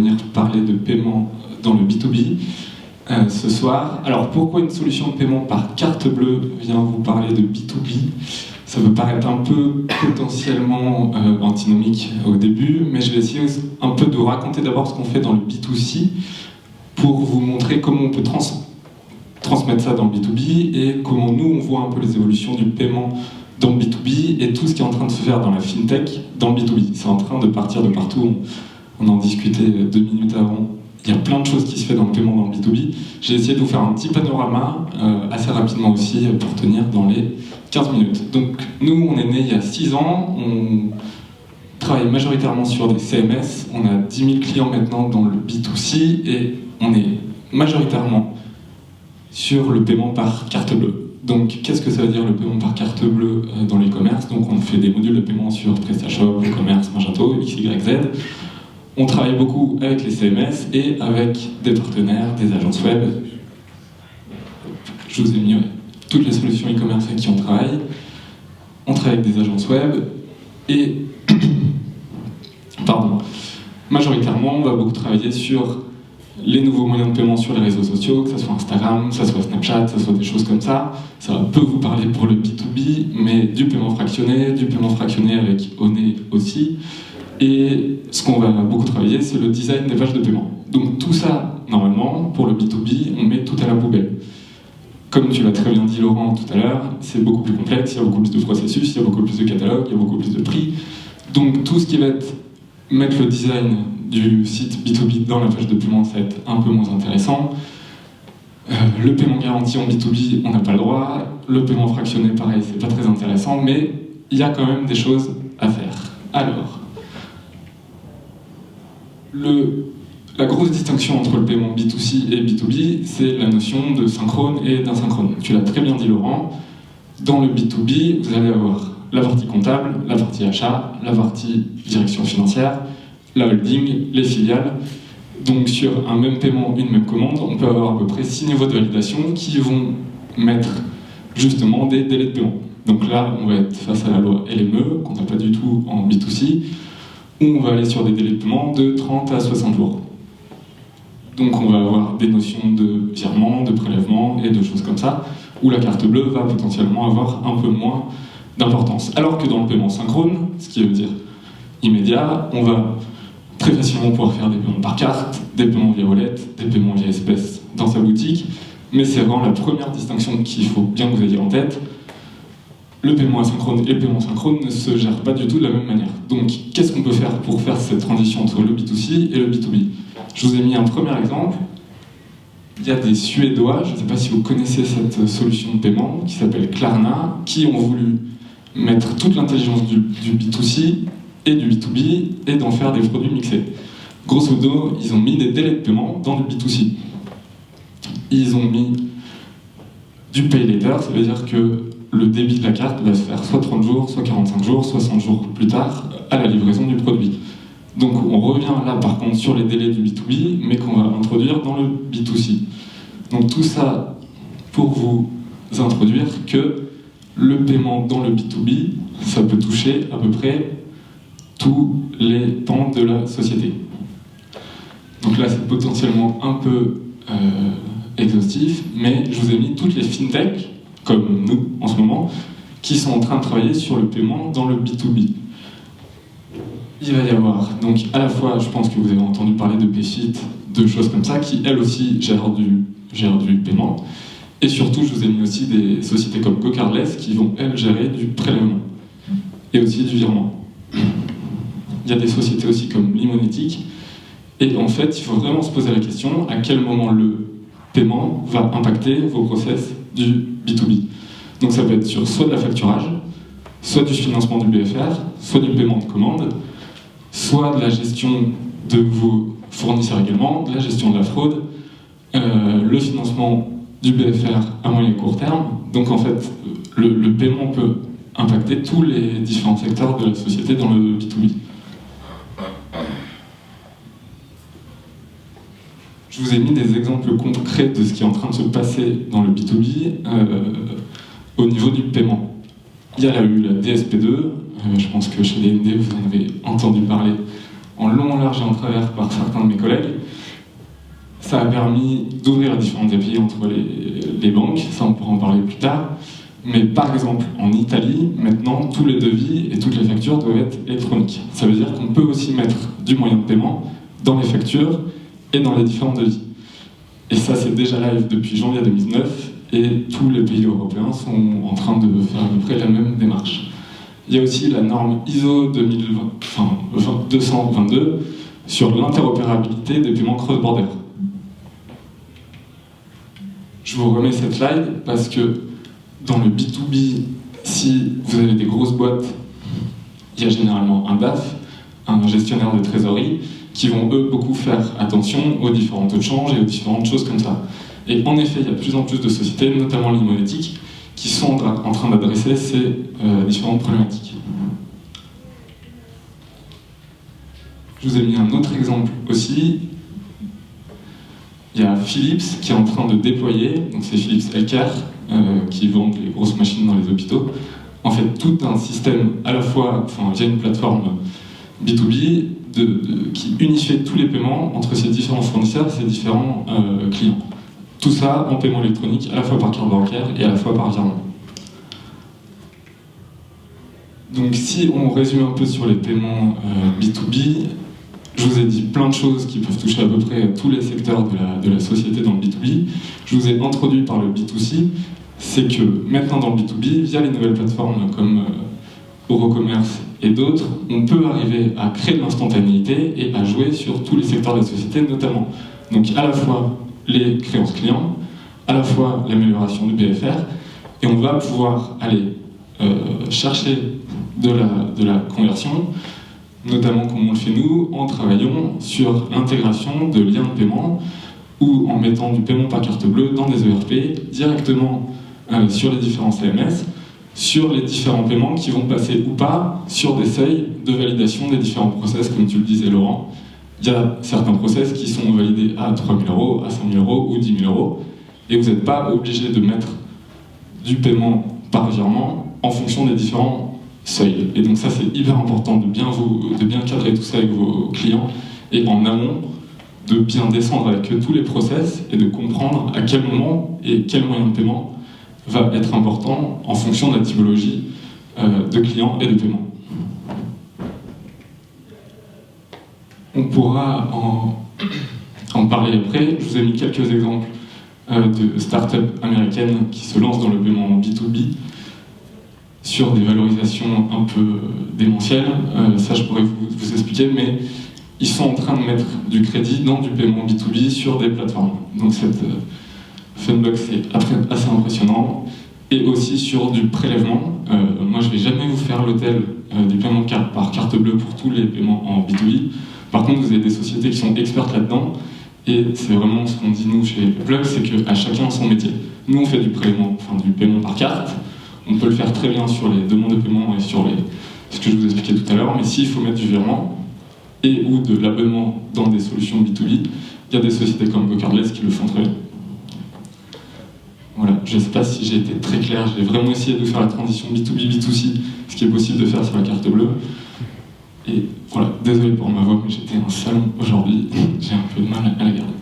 venir parler de paiement dans le B2B ce soir. Alors pourquoi une solution de paiement par carte bleue vient vous parler de B2B? Ça peut paraître un peu potentiellement antinomique au début, mais je vais essayer un peu de vous raconter d'abord ce qu'on fait dans le B2C pour vous montrer comment on peut transmettre ça dans le B2B et comment nous on voit un peu les évolutions du paiement dans le B2B et tout ce qui est en train de se faire dans la FinTech dans le B2B. C'est en train de partir de partout. On en discutait 2 minutes avant. Il y a plein de choses qui se font dans le paiement dans le B2B. J'ai essayé de vous faire un petit panorama assez rapidement aussi pour tenir dans les 15 minutes. Donc nous, on est né il y a 6 ans. On travaille majoritairement sur des CMS. On a 10 000 clients maintenant dans le B2C et on est majoritairement sur le paiement par carte bleue. Donc, qu'est-ce que ça veut dire le paiement par carte bleue dans l'e-commerce? Donc, on fait des modules de paiement sur PrestaShop, e-commerce, Magento, XYZ. On travaille beaucoup avec les CMS et avec des partenaires, des agences web. Je vous ai mis toutes les solutions e-commerce avec qui on travaille. On travaille avec des agences web et, majoritairement, on va beaucoup travailler sur les nouveaux moyens de paiement sur les réseaux sociaux, que ce soit Instagram, que ce soit Snapchat, que ce soit des choses comme ça. Ça peut vous parler pour le B2B, mais du paiement fractionné avec Onet aussi. Et ce qu'on va beaucoup travailler, c'est le design des pages de paiement. Donc tout ça, normalement, pour le B2B, on met tout à la poubelle. Comme tu l'as très bien dit Laurent tout à l'heure, c'est beaucoup plus complexe, il y a beaucoup plus de processus, il y a beaucoup plus de catalogues, il y a beaucoup plus de prix. Donc tout ce qui va être mettre le design du site B2B dans la page de paiement, ça va être un peu moins intéressant. Le paiement garanti en B2B, on n'a pas le droit. Le paiement fractionné, pareil, c'est pas très intéressant, mais il y a quand même des choses à faire. Alors, la grosse distinction entre le paiement B2C et B2B, c'est la notion de synchrone et d'asynchrone. Tu l'as très bien dit Laurent, dans le B2B, vous allez avoir la partie comptable, la partie achat, la partie direction financière, la holding, les filiales. Donc sur un même paiement, une même commande, on peut avoir à peu près 6 niveaux de validation qui vont mettre justement des délais de paiement. Donc là, on va être face à la loi LME, qu'on n'a pas du tout en B2C, où on va aller sur des délais de paiement de 30 à 60 jours. Donc on va avoir des notions de virement, de prélèvement et de choses comme ça, où la carte bleue va potentiellement avoir un peu moins d'importance. Alors que dans le paiement synchrone, ce qui veut dire immédiat, on va très facilement pouvoir faire des paiements par carte, des paiements via wallet, des paiements via espèces dans sa boutique, mais c'est vraiment la première distinction qu'il faut bien que vous ayez en tête. Le paiement asynchrone et le paiement synchrone ne se gèrent pas du tout de la même manière. Donc, qu'est-ce qu'on peut faire pour faire cette transition entre le B2C et le B2B? Je vous ai mis un premier exemple. Il y a des Suédois, je ne sais pas si vous connaissez cette solution de paiement, qui s'appelle Klarna, qui ont voulu mettre toute l'intelligence du B2C et du B2B et d'en faire des produits mixés. Grosso modo, ils ont mis des délais de paiement dans le B2C. Ils ont mis du pay later, ça veut dire que le débit de la carte va se faire soit 30 jours, soit 45 jours, soit 100 jours plus tard à la livraison du produit. Donc on revient là par contre sur les délais du B2B, mais qu'on va introduire dans le B2C. Donc tout ça pour vous introduire que le paiement dans le B2B, ça peut toucher à peu près tous les pans de la société. Donc là, c'est potentiellement un peu exhaustif, mais je vous ai mis toutes les fintech, comme nous en ce moment, qui sont en train de travailler sur le paiement dans le B2B. Il va y avoir, donc à la fois, je pense que vous avez entendu parler de Payfit, de choses comme ça, qui elles aussi gèrent du paiement. Et surtout, je vous ai mis aussi des sociétés comme GoCardless qui vont, elles, gérer du prélèvement et aussi du virement. Il y a des sociétés aussi comme Limonetic. Et en fait, il faut vraiment se poser la question à quel moment le paiement va impacter vos process du B2B. Donc ça peut être sur soit de la facturage, soit du financement du BFR, soit du paiement de commande, soit de la gestion de vos fournisseurs également, de la gestion de la fraude, le financement du BFR à moyen et court terme. Donc en fait, le paiement peut impacter tous les différents secteurs de la société dans le B2B. Je vous ai mis des exemples concrets de ce qui est en train de se passer dans le B2B au niveau du paiement. Il y a eu la DSP2, je pense que chez DND vous en avez entendu parler en long, en large et en travers par certains de mes collègues. Ça a permis d'ouvrir différentes API entre les banques, ça on pourra en parler plus tard. Mais par exemple, en Italie, maintenant, tous les devis et toutes les factures doivent être électroniques. Ça veut dire qu'on peut aussi mettre du moyen de paiement dans les factures et dans les différents devis. Et ça, c'est déjà live depuis janvier 2019, et tous les pays européens sont en train de faire à peu près la même démarche. Il y a aussi la norme ISO 222 sur l'interopérabilité des paiements cross-border. Je vous remets cette slide parce que dans le B2B, si vous avez des grosses boîtes, il y a généralement un DAF, un gestionnaire de trésorerie, qui vont eux beaucoup faire attention aux différents taux de change et aux différentes choses comme ça. Et en effet, il y a de plus en plus de sociétés, notamment l'imonétique, qui sont en train d'adresser ces différentes problématiques. Je vous ai mis un autre exemple aussi. Il y a Philips qui est en train de déployer, donc c'est Philips Healthcare, qui vendent les grosses machines dans les hôpitaux, en fait tout un système à la fois, via une plateforme B2B, qui unifie tous les paiements entre ces différents fournisseurs, ces différents clients. Tout ça en paiement électronique, à la fois par carte bancaire et à la fois par virement. Donc si on résume un peu sur les paiements B2B, je vous ai dit plein de choses qui peuvent toucher à peu près tous les secteurs de la société dans le B2B. Je vous ai introduit par le B2C, c'est que maintenant dans le B2B, via les nouvelles plateformes comme Eurocommerce et d'autres, on peut arriver à créer de l'instantanéité et à jouer sur tous les secteurs de la société, notamment. Donc à la fois les créances clients, à la fois l'amélioration du BFR, et on va pouvoir aller chercher de la conversion, notamment comme on le fait nous, en travaillant sur l'intégration de liens de paiement ou en mettant du paiement par carte bleue dans des ERP directement sur les différents CMS, sur les différents paiements qui vont passer ou pas sur des seuils de validation des différents process, comme tu le disais Laurent. Il y a certains process qui sont validés à 3 000 €, à 5 000 € ou 10 000 €, et vous n'êtes pas obligé de mettre du paiement par virement en fonction des différents seuil. Et donc ça, c'est hyper important de bien cadrer tout ça avec vos clients, et en amont, de bien descendre avec eux tous les process et de comprendre à quel moment et quel moyen de paiement va être important en fonction de la typologie de clients et de paiement. On pourra en parler après. Je vous ai mis quelques exemples de startups américaines qui se lancent dans le paiement B2B sur des valorisations un peu démentielles. Ça, je pourrais vous expliquer, mais ils sont en train de mettre du crédit dans du paiement B2B sur des plateformes. Donc cette Funbox est assez impressionnant. Et aussi sur du prélèvement. Moi, je ne vais jamais vous faire l'hôtel du paiement par carte bleue pour tous les paiements en B2B. Par contre, vous avez des sociétés qui sont expertes là-dedans. Et c'est vraiment ce qu'on dit nous chez Plug, c'est qu'à chacun son métier. Nous, on fait du prélèvement, du paiement par carte. On peut le faire très bien sur les demandes de paiement et sur ce que je vous expliquais tout à l'heure. Mais s'il faut mettre du virement et ou de l'abonnement dans des solutions B2B, il y a des sociétés comme GoCardless qui le font très bien. Voilà, je ne sais pas si j'ai été très clair, j'ai vraiment essayé de faire la transition B2B, B2C, ce qui est possible de faire sur la carte bleue. Et voilà, désolé pour ma voix, mais j'étais un salon aujourd'hui, j'ai un peu de mal à la garder.